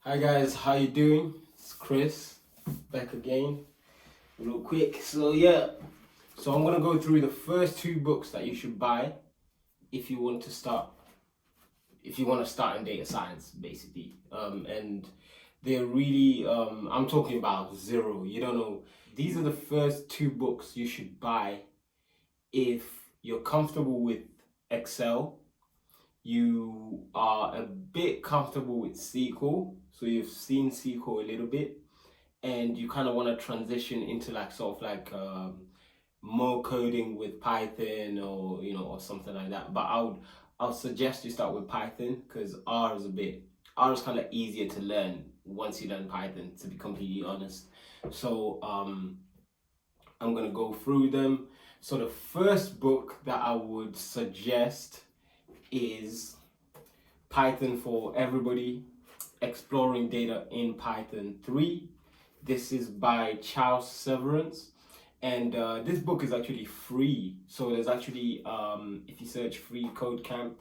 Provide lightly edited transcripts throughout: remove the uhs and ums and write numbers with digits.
Hi guys, how you doing? It's Chris, back again, real quick. So I'm gonna go through the first two books that you should buy if you want to start, if you want to start in data science, basically. And they're really, I'm talking about zero. You don't know. These are the first two books you should buy if you're comfortable with Excel, you are a bit comfortable with SQL, so you've seen SQL a little bit, and you kind of want to transition into like sort of like more coding with Python or or something like that. But I would suggest you start with Python because R is kind of easier to learn once you learn Python, to be completely honest. So I'm gonna go through them. So the first book that I would suggest is Python for Everybody, Exploring Data in Python 3. This is by Charles Severance. And this book is actually free. So there's actually, if you search free code camp,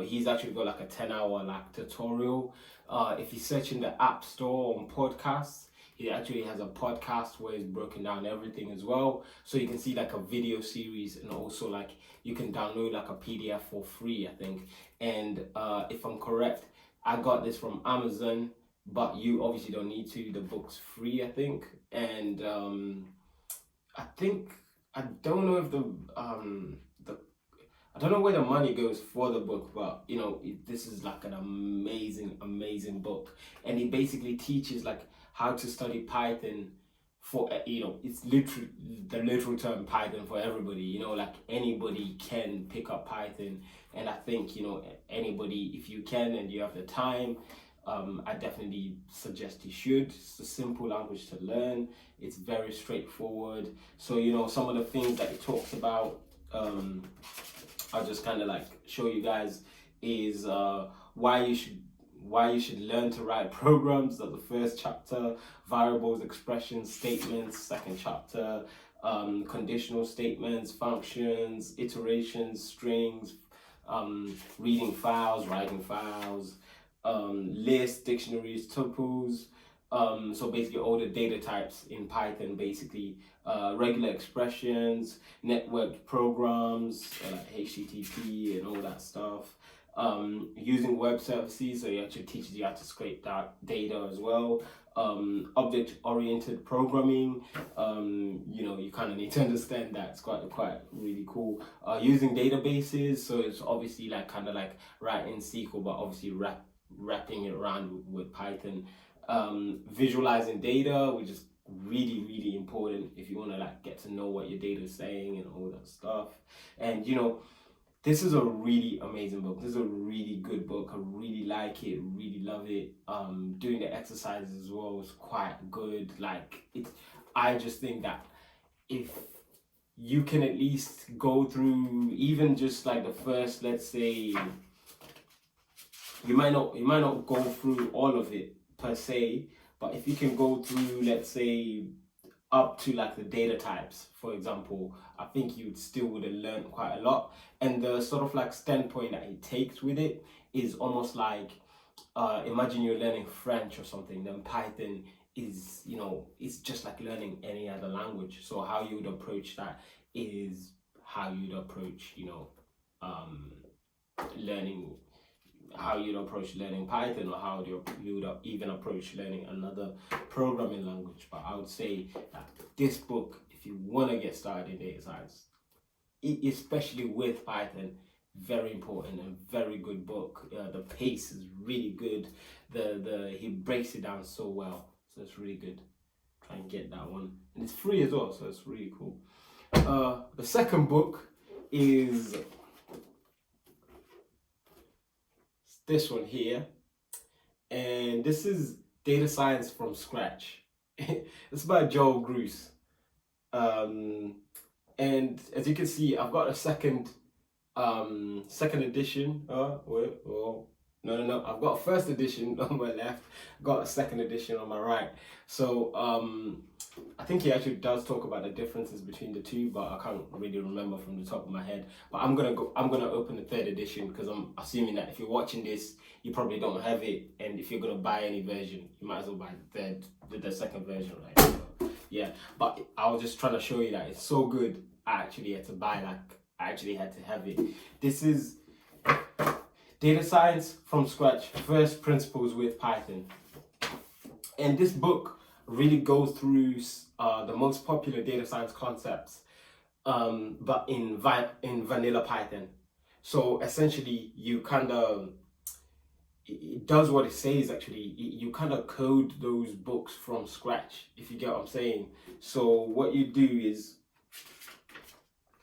he's actually got like a 10-hour like tutorial. If you search in the App Store on podcasts, he actually has a podcast where he's broken down everything as well. So you can see like a video series, and also like you can download like a PDF for free, I think. And if I'm correct, I got this from Amazon, but you obviously don't need to. The book's free, I think. And I think I don't know if the I don't know where the money goes for the book, but this is like an amazing book, and it basically teaches like how to study Python for it's literally the literal term Python for everybody. Like anybody can pick up Python, and I think anybody, if you can and you have the time, I definitely suggest you should. It's a simple language to learn. It's very straightforward. So some of the things that it talks about, I'll just kind of like show you guys, is why you should learn to write programs. That's the first chapter. Variables, expressions, statements. Second chapter. Conditional statements, functions, iterations, strings, reading files, writing files, lists, dictionaries, tuples. So basically all the data types in Python, basically regular expressions, networked programs like HTTP and all that stuff. Using web services, so it actually teaches you how to scrape that data as well. Object-oriented programming, you kind of need to understand that. It's quite really cool. Using databases, so it's obviously like kind of like writing SQL, but obviously wrapping it around with Python. Visualizing data, which is really important if you want to like get to know what your data is saying and all that stuff. And this is a really amazing book. This is a really good book. I really like it, really love it. Doing the exercises as well was quite good. Like I just think that if you can at least go through even just like the first, let's say, you might not go through all of it per se, but if you can go through, let's say, up to like the data types, for example, I think you still would have learned quite a lot. And the sort of like standpoint that he takes with it is almost like, imagine you're learning French or something, then Python is, it's just like learning any other language. So how you would approach that is how you'd approach, learning how you'd approach learning Python, or how you would even approach learning another programming language. But I would say that this book, if you want to get started in data science, especially with Python, very important and very good book. The pace is really good. He breaks it down so well, so it's really good. Try and get that one, and it's free as well, so it's really cool. The second book is this one here, and this is Data Science from Scratch. It's by Joel Gruse. And as you can see, I've got a second edition. No. I've got a first edition on my left, got a second edition on my right. So I think he actually does talk about the differences between the two, but I can't really remember from the top of my head. But I'm gonna open the third edition because I'm assuming that if you're watching this, you probably don't have it, and if you're gonna buy any version, you might as well buy the second version, right? So, yeah. But I was just trying to show you that it's so good. I actually had to buy, like, I actually had to have it. This is Data Science from Scratch, First Principles with Python. And this book really goes through the most popular data science concepts, but in vanilla Python. So essentially, you kind of, it does what it says actually. You kind of code those books from scratch, if you get what I'm saying. So what you do is,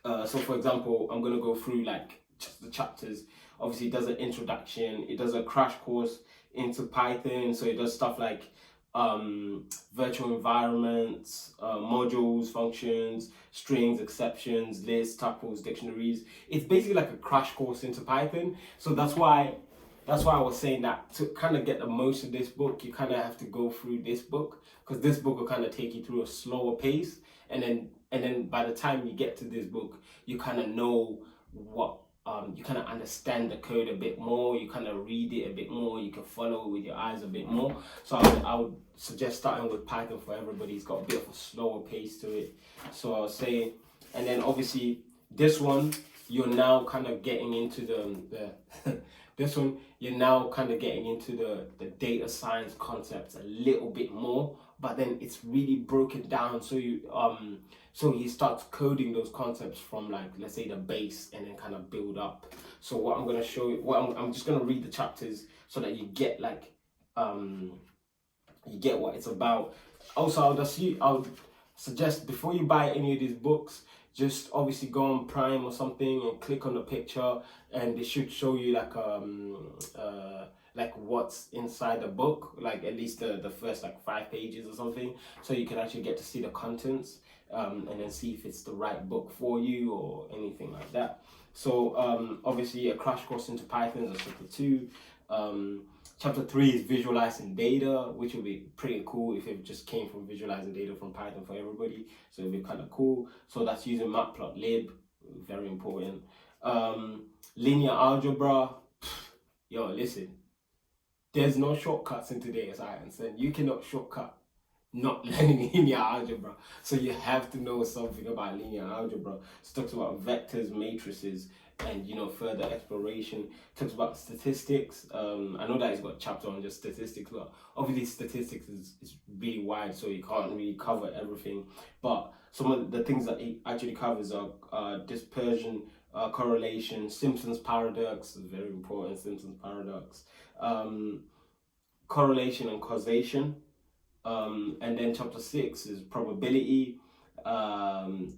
so for example, I'm going to go through like just the chapters. Obviously, it does an introduction, it does a crash course into Python. So it does stuff like virtual environments, modules, functions, strings, exceptions, lists, tuples, dictionaries. It's basically like a crash course into Python. So that's why I was saying that to kind of get the most of this book, you kind of have to go through this book, because this book will kind of take you through a slower pace, and then by the time you get to this book, you kind of know what you kind of understand the code a bit more, you kind of read it a bit more, you can follow it with your eyes a bit more. So I would suggest starting with Python for everybody. It's got a bit of a slower pace to it. So I was saying, and then obviously this one, you're now kind of getting into the this one, you're now kind of getting into the data science concepts a little bit more, but then it's really broken down. So he starts coding those concepts from, like, let's say the base, and then kind of build up. So what I'm going to show you, I'm just going to read the chapters so that you get like you get what it's about. Also, I'll suggest, before you buy any of these books, just obviously go on Prime or something and click on the picture, and they should show you like what's inside the book, like at least the first like 5 pages or something, so you can actually get to see the contents, and then see if it's the right book for you or anything like that. So obviously a crash course into Python is chapter 2. Chapter 3 is visualizing data, which will be pretty cool if it just came from visualizing data from Python for everybody. So it'll be kind of cool. So that's using matplotlib, very important. Linear algebra, yo, listen, there's no shortcuts into data science, and you cannot shortcut not learning linear algebra. So you have to know something about linear algebra. It talks about vectors, matrices, and further exploration. It talks about statistics. I know that it's got a chapter on just statistics, but obviously statistics is really wide, so you can't really cover everything. But some of the things that it actually covers are dispersion, correlation, Simpson's paradox, very important, Simpson's paradox, correlation and causation. And then chapter 6 is probability,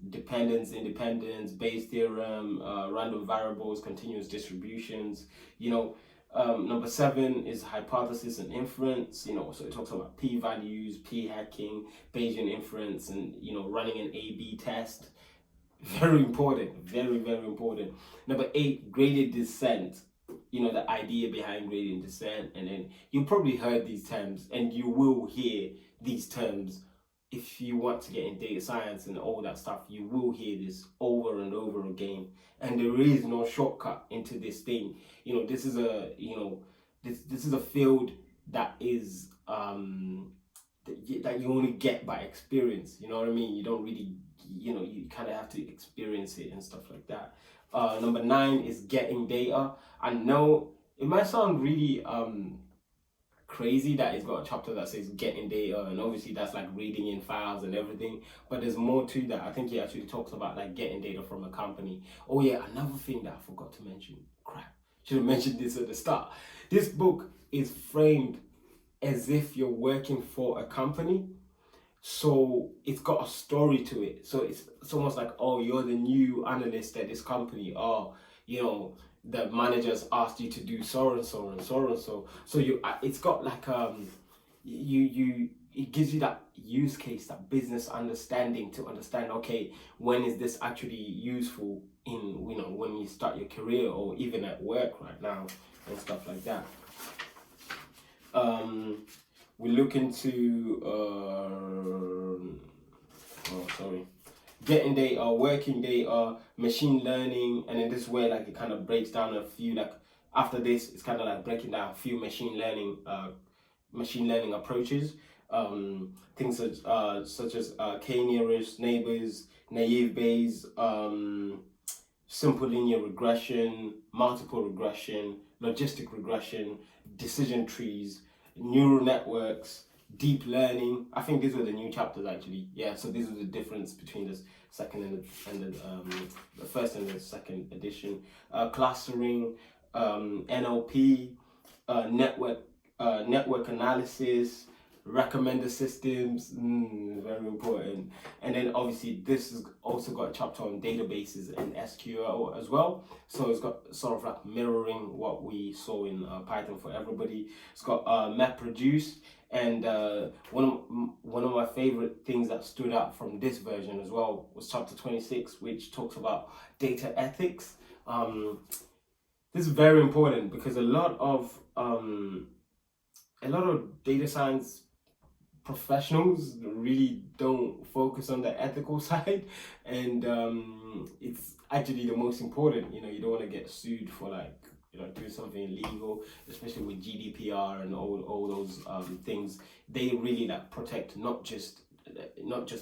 dependence, independence, Bayes theorem, random variables, continuous distributions. Number 7 is hypothesis and inference. So it talks about p-values, p-hacking, Bayesian inference, and running an A/B test. Very important, very, very important. Number 8, graded descent. The idea behind gradient descent. And then you probably heard these terms, and you will hear these terms if you want to get in data science and all that stuff. You will hear this over and over again, and there is no shortcut into this thing. This is a this is a field that is that you only get by experience. You know what I mean? You don't really, you kind of have to experience it and stuff like that. Number 9 is getting data. I know it might sound really crazy that it's got a chapter that says getting data, and obviously that's like reading in files and everything, but there's more to that. I think he actually talks about like getting data from a company. Oh yeah, another thing that I forgot to mention, crap, should have mentioned this at the start. This book is framed as if you're working for a company. So it's got a story to it. So it's almost like, oh, you're the new analyst at this company. Oh, the managers asked you to do so and so and so and so. So it's got like it gives you that use case, that business understanding to understand, okay, when is this actually useful in when you start your career or even at work right now and stuff like that. We look into getting data, working data, machine learning, and in this way, like it kind of breaks down a few, like after this, it's kind of like breaking down a few machine learning approaches. Things such as k-nearest neighbors, naive Bayes, simple linear regression, multiple regression, logistic regression, decision trees, neural networks, deep learning. I think these were the new chapters actually. Yeah, so these are the difference between the second and the first and the second edition. Clustering, NLP, network analysis, recommender systems, very important. And then obviously this has also got a chapter on databases and SQL as well. So it's got sort of like mirroring what we saw in Python for Everybody. It's got MapReduce, and one of my favorite things that stood out from this version as well was chapter 26, which talks about data ethics. This is very important because a lot of data science professionals really don't focus on the ethical side, and it's actually the most important. You don't want to get sued for doing something illegal, especially with GDPR and all those things. They really protect not just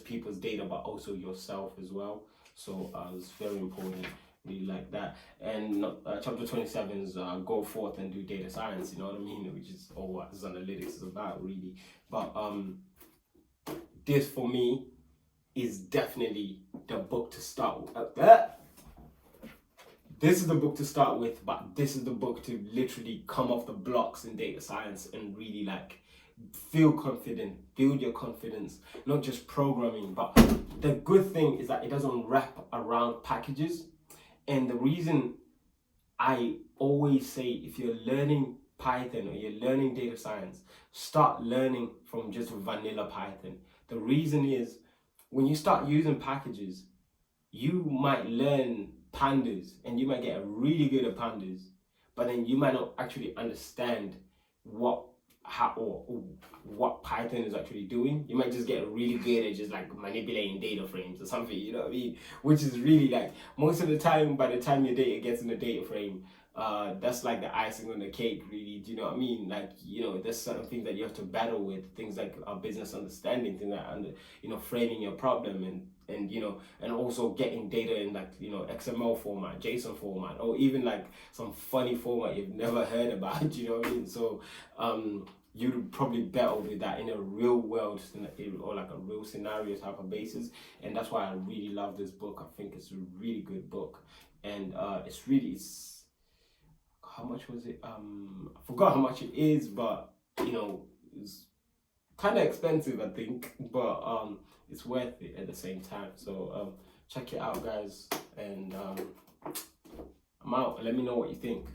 people's data, but also yourself as well. So it's very important. Really like that. And chapter 27 is go forth and do data science, you know what I mean, which is all what this analytics is about really. But this for me is definitely the book to start with. This is the book to start with, but this is the book to literally come off the blocks in data science and really feel confident, build your confidence, not just programming. But the good thing is that it doesn't wrap around packages. And the reason I always say, if you're learning Python or you're learning data science, start learning from just vanilla Python. The reason is, when you start using packages, you might learn pandas and you might get really good at pandas, but then you might not actually understand what Python is actually doing. You might just get really good at just manipulating data frames or something, you know what I mean? Which is really most of the time, by the time your data gets in the data frame, that's the icing on the cake, really. Do you know what I mean? There's certain things that you have to battle with, things like business understanding, things like framing your problem, and also getting data in XML format, JSON format, or even some funny format you've never heard about. You know what I mean? So you'd probably better with that in a real world or a real scenario type of basis. And that's why I really love this book. I think it's a really good book, and it's how much was it? I forgot how much it is, but it's kind of expensive, I think, but it's worth it at the same time. So check it out, guys, and I'm out. Let me know what you think.